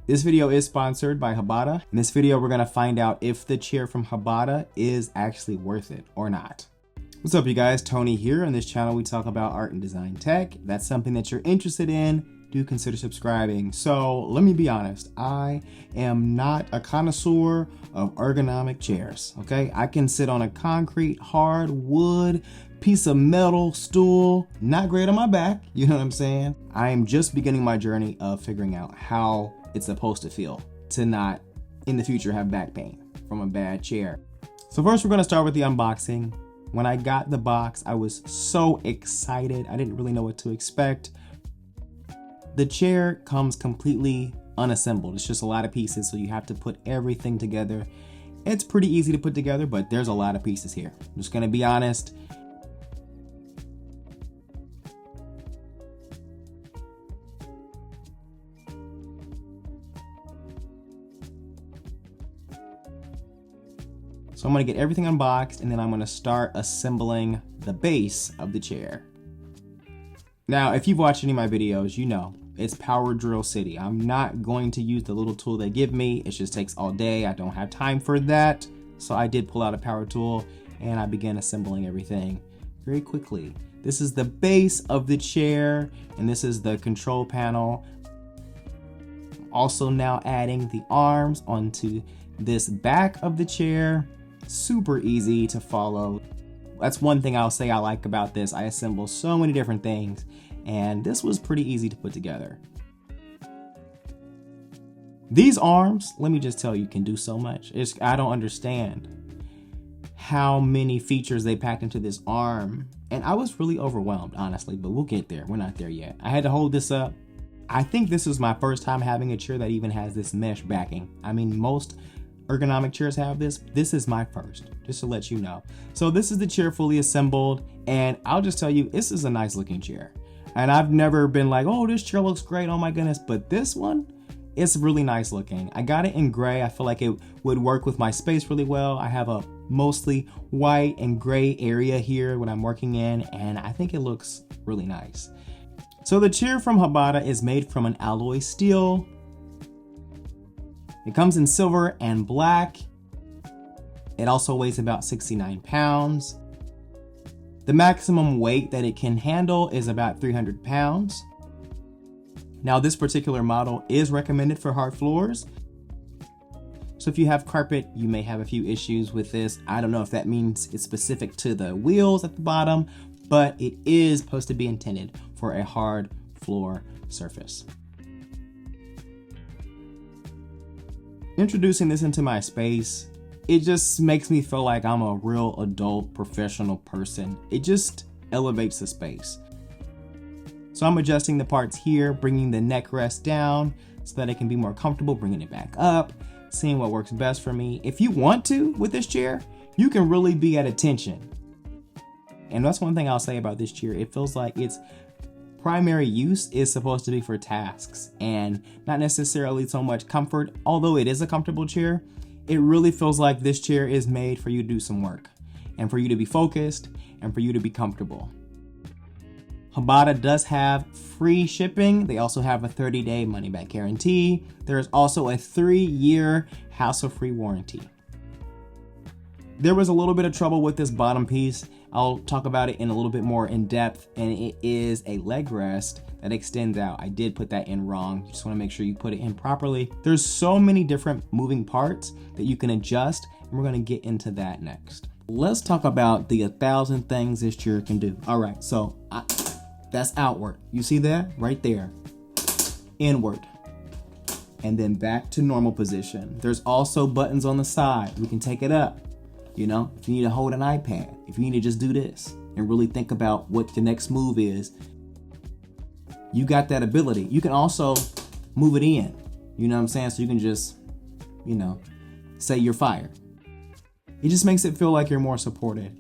This video is sponsored by HBADA. In this video, we're gonna find out if the chair from HBADA is actually worth it or not. What's up, you guys? Tony here. On this channel, we talk about art and design tech. If that's something that you're interested in, do consider subscribing. So let me be honest, I am not a connoisseur of ergonomic chairs, okay? I can sit on a concrete, hard wood, piece of metal stool, not great on my back, you know what I'm saying? I am just beginning my journey of figuring out how it's supposed to feel to not, in the future, have back pain from a bad chair. So first, we're gonna start with the unboxing. When I got the box, I was so excited. I didn't really know what to expect. The chair comes completely unassembled. It's just a lot of pieces, so you have to put everything together. It's pretty easy to put together, but there's a lot of pieces here. I'm just gonna be honest. So I'm gonna get everything unboxed, and then I'm gonna start assembling the base of the chair. Now, if you've watched any of my videos, you know it's Power Drill City. I'm not going to use the little tool they give me. It just takes all day. I don't have time for that. So I did pull out a power tool and I began assembling everything very quickly. This is the base of the chair, and this is the control panel. I'm also now adding the arms onto this back of the chair. Super easy to follow. That's one thing I'll say I like about this. I assemble so many different things, and this was pretty easy to put together. These arms, let me just tell you, can do so much. I don't understand how many features they packed into this arm, and I was really overwhelmed, honestly, but we'll get there. We're not there yet. I had to hold this up. I think this is my first time having a chair that even has this mesh backing. I mean, most ergonomic chairs have this. This is my first, just to let you know. So this is the chair fully assembled, and I'll just tell you, this is a nice looking chair. And I've never been like, oh, this chair looks great, oh my goodness, but this one, it's really nice looking. I got it in gray. I feel like it would work with my space really well. I have a mostly white and gray area here when I'm working in, and I think it looks really nice. So the chair from HBADA is made from an alloy steel. It comes in silver and black. It also weighs about 69 pounds. The maximum weight that it can handle is about 300 pounds. Now, this particular model is recommended for hard floors. So if you have carpet, you may have a few issues with this. I don't know if that means it's specific to the wheels at the bottom, but it is supposed to be intended for a hard floor surface. Introducing this into my space, it just makes me feel like I'm a real adult professional person. It just elevates the space. So I'm adjusting the parts here, bringing the neck rest down so that it can be more comfortable, bringing it back up, seeing what works best for me. If you want to with this chair, you can really be at attention. And that's one thing I'll say about this chair. It feels like its primary use is supposed to be for tasks and not necessarily so much comfort. Although it is a comfortable chair, it really feels like this chair is made for you to do some work and for you to be focused and for you to be comfortable. HBADA does have free shipping. They also have a 30-day money-back guarantee. There is also a 3-year hassle-free warranty. There was a little bit of trouble with this bottom piece. I'll talk about it in a little bit more in depth, and it is a leg rest that extends out. I did put that in wrong. You just want to make sure you put it in properly. There's so many different moving parts that you can adjust, and we're going to get into that next. Let's talk about the 1,000 things this chair can do. All right, so that's outward. You see that right there? Inward. And then back to normal position. There's also buttons on the side. We can take it up. You know, if you need to hold an iPad, if you need to just do this and really think about what the next move is, you got that ability. You can also move it in, you know what I'm saying? So you can just, you know, say you're fired. It just makes it feel like you're more supported.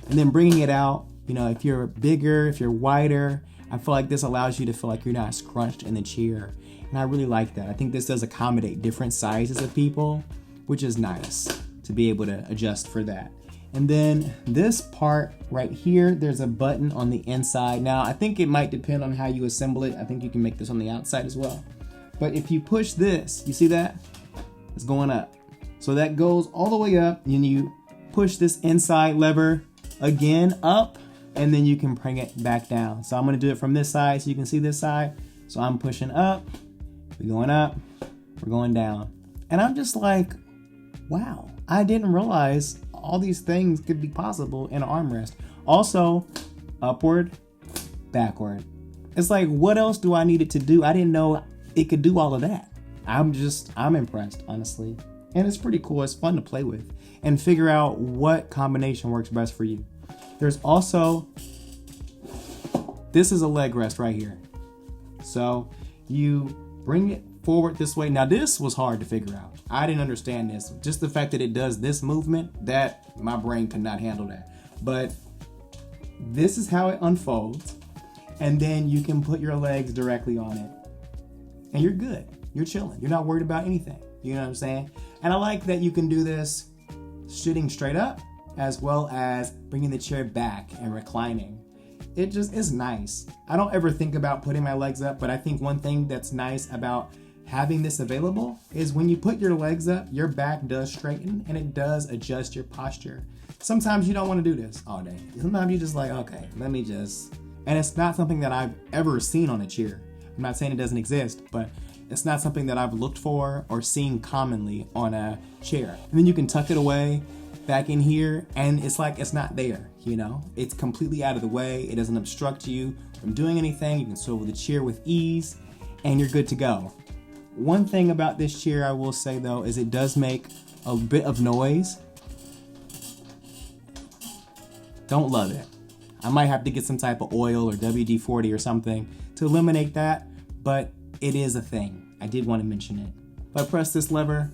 And then bringing it out, you know, if you're bigger, if you're wider, I feel like this allows you to feel like you're not scrunched in the chair. And I really like that. I think this does accommodate different sizes of people, which is nice to be able to adjust for that. And then this part right here, there's a button on the inside. Now, I think it might depend on how you assemble it. I think you can make this on the outside as well. But if you push this, you see that? It's going up. So that goes all the way up, and you push this inside lever again up, and then you can bring it back down. So I'm gonna do it from this side so you can see this side. So I'm pushing up, we're going up, we're going down. And I'm just like, wow, I didn't realize all these things could be possible in an armrest. Also, upward, backward. It's like, what else do I need it to do? I didn't know it could do all of that. I'm impressed, honestly. And it's pretty cool. It's fun to play with and figure out what combination works best for you. There's also, this is a leg rest right here. So you bring it forward this way. Now this was hard to figure out. I didn't understand this. Just the fact that it does this movement, that my brain could not handle that. But this is how it unfolds. And then you can put your legs directly on it. And you're good. You're chilling. You're not worried about anything. You know what I'm saying? And I like that you can do this sitting straight up as well as bringing the chair back and reclining. It just is nice. I don't ever think about putting my legs up, but I think one thing that's nice about having this available is when you put your legs up, your back does straighten and it does adjust your posture. Sometimes you don't want to do this all day. Sometimes you're just like, okay, and it's not something that I've ever seen on a chair. I'm not saying it doesn't exist, but it's not something that I've looked for or seen commonly on a chair. And then you can tuck it away back in here and it's like it's not there, you know? It's completely out of the way. It doesn't obstruct you from doing anything. You can swivel the chair with ease and you're good to go. One thing about this chair I will say though is it does make a bit of noise. Don't love it. I might have to get some type of oil or WD-40 or something to eliminate that, but it is a thing. I did want to mention it. If I press this lever,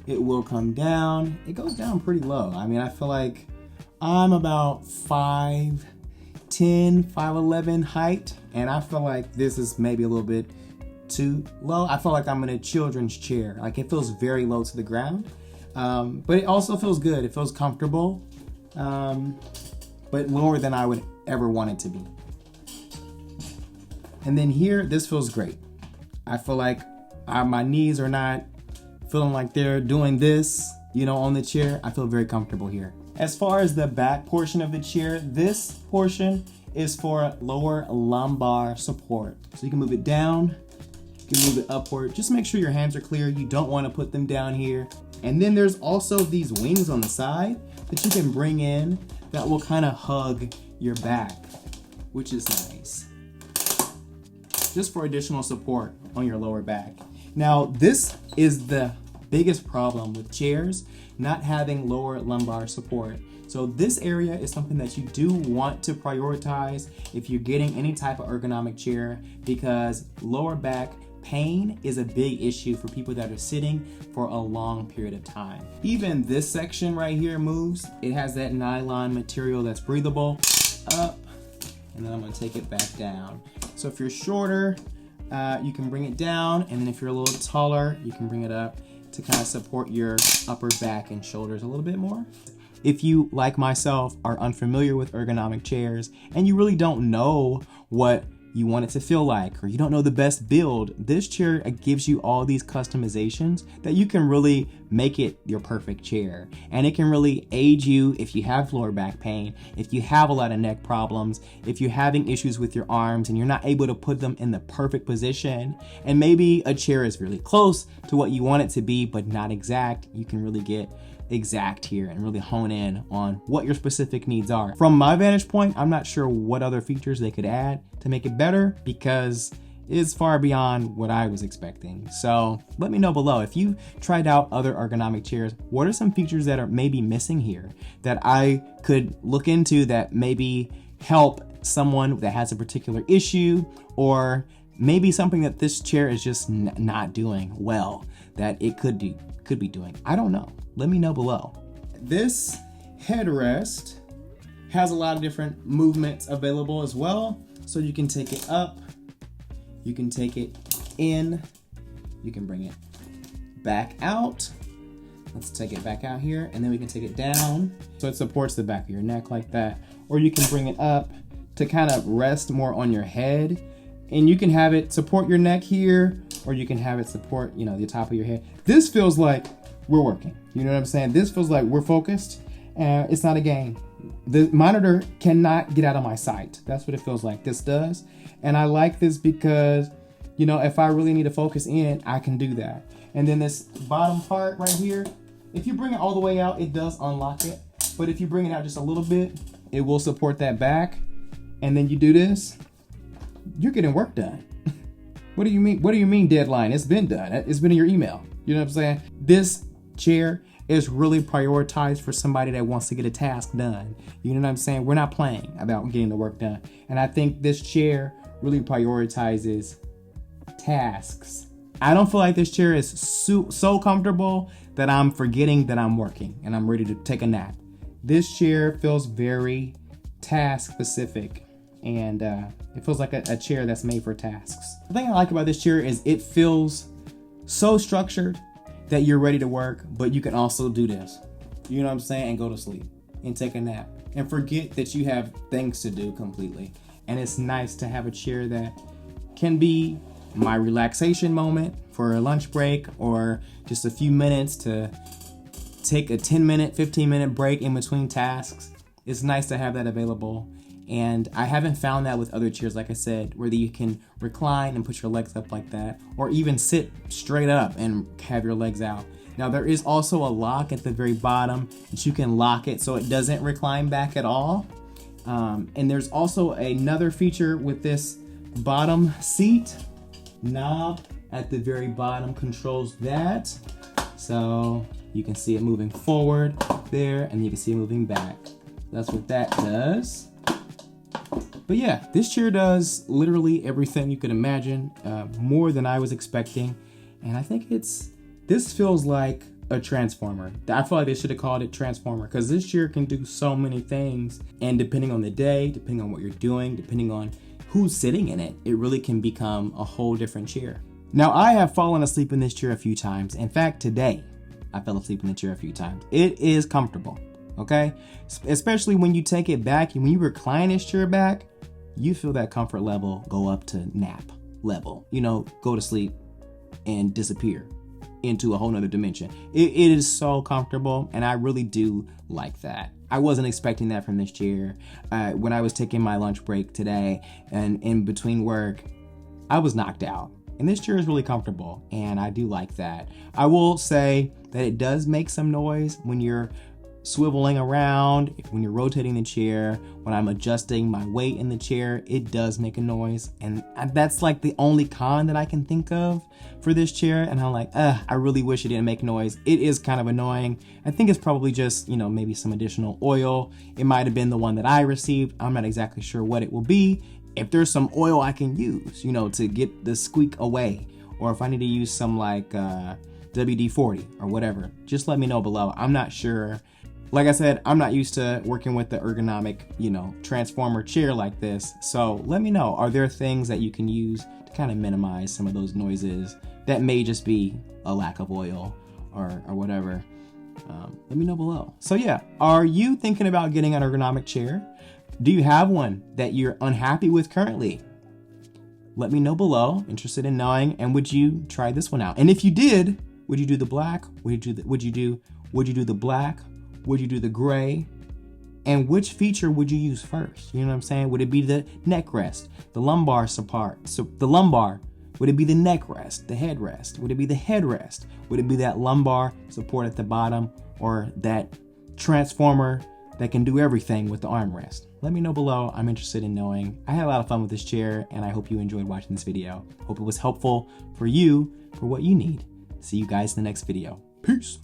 it will come down. It goes down pretty low. I mean, I feel like I'm about 5'10", 5'11" height, and I feel like this is maybe a little bit too low. I feel like I'm in a children's chair. Like it feels very low to the ground, but it also feels good. It feels comfortable, but lower than I would ever want it to be. And then here, this feels great. I feel like my knees are not feeling like they're doing this, you know, on the chair. I feel very comfortable here. As far as the back portion of the chair, this portion is for lower lumbar support. So you can move it down, you can move it upward. Just make sure your hands are clear. You don't want to put them down here. And then there's also these wings on the side that you can bring in that will kind of hug your back, which is nice. Just for additional support on your lower back. Now, this is the biggest problem with chairs, not having lower lumbar support. So this area is something that you do want to prioritize if you're getting any type of ergonomic chair, because lower back pain is a big issue for people that are sitting for a long period of time. Even this section right here moves. It has that nylon material that's breathable. Up, and then I'm gonna take it back down. So if you're shorter, you can bring it down, and then if you're a little taller, you can bring it up to kind of support your upper back and shoulders a little bit more. If you, like myself, are unfamiliar with ergonomic chairs and you really don't know what you want it to feel like, or you don't know the best build, this chair gives you all these customizations that you can really make it your perfect chair. And it can really aid you if you have lower back pain, if you have a lot of neck problems, if you're having issues with your arms and you're not able to put them in the perfect position, and maybe a chair is really close to what you want it to be but not exact. You can really get exact here and really hone in on what your specific needs are. From my vantage point, I'm not sure what other features they could add to make it better, because it's far beyond what I was expecting. So let me know below if you tried out other ergonomic chairs. What are some features that are maybe missing here that I could look into that maybe help someone that has a particular issue, or maybe something that this chair is just not doing well that it could be doing. I don't know. Let me know below. This headrest has a lot of different movements available as well. So you can take it up, you can take it in, you can bring it back out. Let's take it back out here, and then we can take it down so it supports the back of your neck like that. Or you can bring it up to kind of rest more on your head, and you can have it support your neck here, or you can have it support, you know, the top of your head. This feels like we're working. You know what I'm saying? This feels like we're focused, and it's not a game. The monitor cannot get out of my sight. That's what it feels like. This does. And I like this because, you know, if I really need to focus in, I can do that. And then this bottom part right here, if you bring it all the way out, it does unlock it. But if you bring it out just a little bit, it will support that back. And then you do this, you're getting work done. What do you mean? What do you mean deadline? It's been done. It's been in your email. You know what I'm saying? This chair is really prioritized for somebody that wants to get a task done. You know what I'm saying? We're not playing about getting the work done. And I think this chair really prioritizes tasks. I don't feel like this chair is so comfortable that I'm forgetting that I'm working and I'm ready to take a nap. This chair feels very task specific, and it feels like a chair that's made for tasks. The thing I like about this chair is it feels so structured that you're ready to work, but you can also do this, you know what I'm saying, and go to sleep and take a nap and forget that you have things to do completely. And it's nice to have a chair that can be my relaxation moment for a lunch break, or just a few minutes to take a 10-minute, 15-minute break in between tasks. It's nice to have that available. And I haven't found that with other chairs, like I said, where you can recline and put your legs up like that, or even sit straight up and have your legs out. Now there is also a lock at the very bottom that you can lock it so it doesn't recline back at all. And there's also another feature with this bottom seat. Knob at the very bottom controls that. So you can see it moving forward there, and you can see it moving back. That's what that does. But yeah, this chair does literally everything you could imagine, more than I was expecting. And I think this feels like a transformer. I feel like they should have called it transformer, because this chair can do so many things. And depending on the day, depending on what you're doing, depending on who's sitting in it, it really can become a whole different chair. Now, I have fallen asleep in this chair a few times. In fact, today, I fell asleep in the chair a few times. It is comfortable, okay? Especially when you take it back and when you recline this chair back, you feel that comfort level go up to nap level. You know, go to sleep and disappear into a whole nother dimension. It is so comfortable, and I really do like that. I wasn't expecting that from this chair. When I was taking my lunch break today and in between work, I was knocked out. And this chair is really comfortable, and I do like that. I will say that it does make some noise when you're swiveling around, when you're rotating the chair, when I'm adjusting my weight in the chair, it does make a noise. And that's like the only con that I can think of for this chair. And I'm like, I really wish it didn't make noise. It is kind of annoying. I think it's probably just, you know, maybe some additional oil. It might have been the one that I received. I'm not exactly sure what it will be. If there's some oil I can use, you know, to get the squeak away, or if I need to use some like WD-40 or whatever, just let me know below. I'm not sure. Like I said, I'm not used to working with the ergonomic, you know, transformer chair like this. So let me know, are there things that you can use to kind of minimize some of those noises that may just be a lack of oil or whatever? Let me know below. So yeah, are you thinking about getting an ergonomic chair? Do you have one that you're unhappy with currently? Let me know below, interested in knowing, and would you try this one out? And if you did, would you do the black? Would you do the black? Would you do the gray? And which feature would you use first? You know what I'm saying? Would it be the neck rest, the lumbar support, so the lumbar? Would it be the neck rest, the headrest? Would it be the headrest? Would it be that lumbar support at the bottom, or that transformer that can do everything with the armrest? Let me know below. I'm interested in knowing. I had a lot of fun with this chair, and I hope you enjoyed watching this video. Hope it was helpful for you for what you need. See you guys in the next video. Peace.